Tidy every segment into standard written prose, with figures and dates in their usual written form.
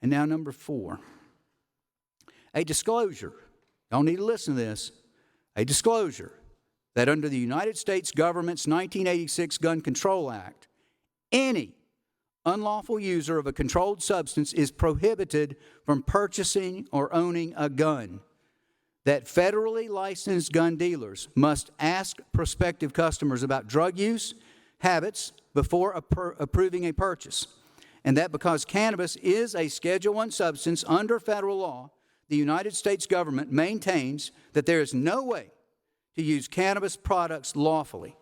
And now number 4, a disclosure. Y'all need to listen to this. A disclosure that under the United States government's 1986 Gun Control Act, any unlawful user of a controlled substance is prohibited from purchasing or owning a gun. That federally licensed gun dealers must ask prospective customers about drug use habits before approving a purchase. And that because cannabis is a Schedule I substance under federal law, the United States government maintains that there is no way to use cannabis products lawfully.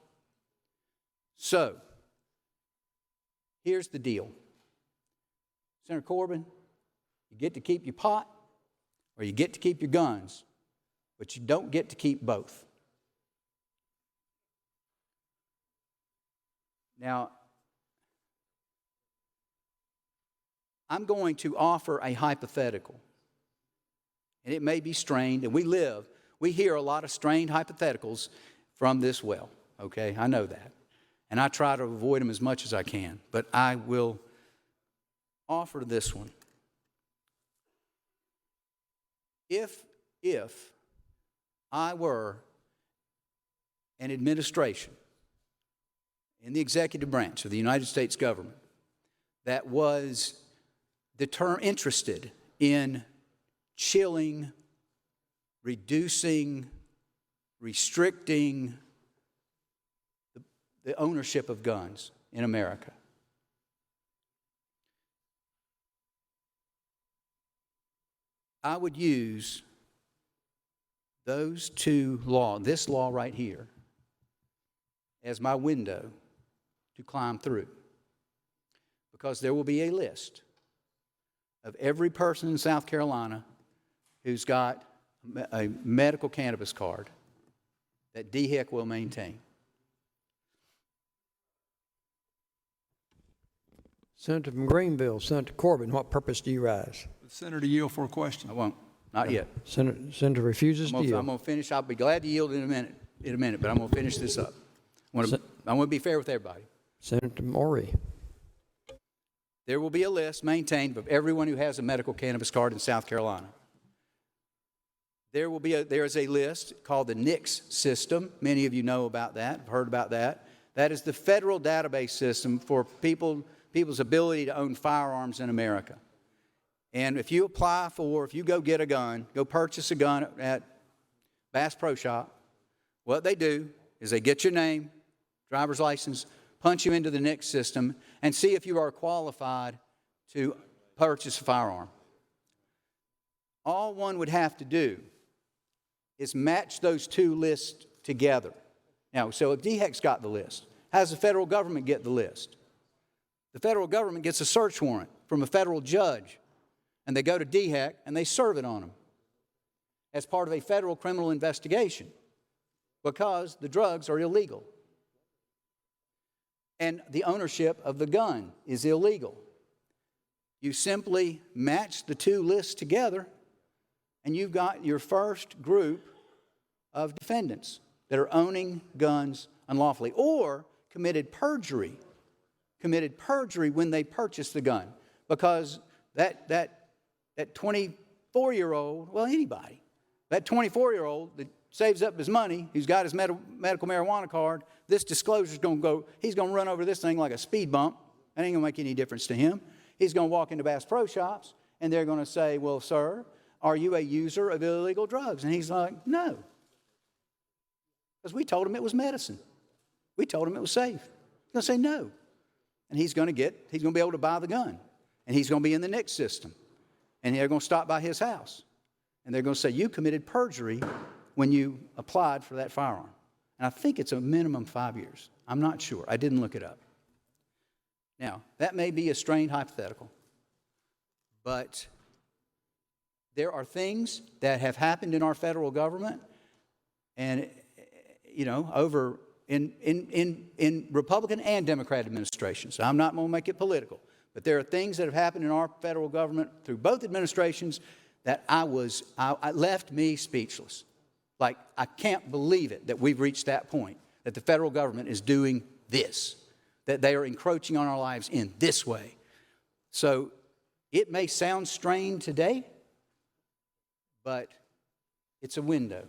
So, here's the deal. Senator Corbin, you get to keep your pot or you get to keep your guns, but you don't get to keep both. Now, I'm going to offer a hypothetical, and it may be strained, and we hear a lot of strained hypotheticals from this well, okay? I know that. And I try to avoid them as much as I can, but I will offer this one. If I were an administration in the executive branch of the United States government that was interested in chilling, reducing, restricting the ownership of guns in America, I would use those two laws, this law right here, as my window to climb through. Because there will be a list of every person in South Carolina who's got a medical cannabis card that DHEC will maintain. Senator from Greenville, Senator Corbin, what purpose do you rise? Senator, yield for a question. I won't. Not yet. Senator refuses to yield. I'm going to finish. I'll be glad to yield in a minute, but I'm going to finish this up. I want to be fair with everybody. Senator Morey. There will be a list maintained of everyone who has a medical cannabis card in South Carolina. There is a list called the NICS system. Many of you know about that, heard about that. That is the federal database system for people's ability to own firearms in America. And if you go get a gun, go purchase a gun at Bass Pro Shop, what they do is they get your name, driver's license, punch you into the NICS system, and see if you are qualified to purchase a firearm. All one would have to do is match those two lists together. Now, so if DHEC's got the list, how does the federal government get the list? The federal government gets a search warrant from a federal judge, and they go to DHEC and they serve it on them as part of a federal criminal investigation because the drugs are illegal. And the ownership of the gun is illegal. You simply match the two lists together, and you've got your first group of defendants that are owning guns unlawfully or committed perjury when they purchased the gun. Because that 24-year-old, well, anybody, that 24-year-old that saves up his money, who's got his medical marijuana card, this disclosure's going to go, he's going to run over this thing like a speed bump. That ain't going to make any difference to him. He's going to walk into Bass Pro Shops, and they're going to say, well, sir, are you a user of illegal drugs? And he's like, no. Because we told him it was medicine. We told him it was safe. He's going to say no. And he's going to be able to buy the gun. And he's going to be in the NICS system. And they're going to stop by his house. And they're going to say, you committed perjury when you applied for that firearm. And I think it's a minimum 5 years. I'm not sure. I didn't look it up. Now, that may be a strained hypothetical, but there are things that have happened in our federal government and, over in Republican and Democrat administrations. I'm not going to make it political, but there are things that have happened in our federal government through both administrations that left me speechless. Like, I can't believe it that we've reached that point, that the federal government is doing this, that they are encroaching on our lives in this way. So It may sound strained today, but it's a window.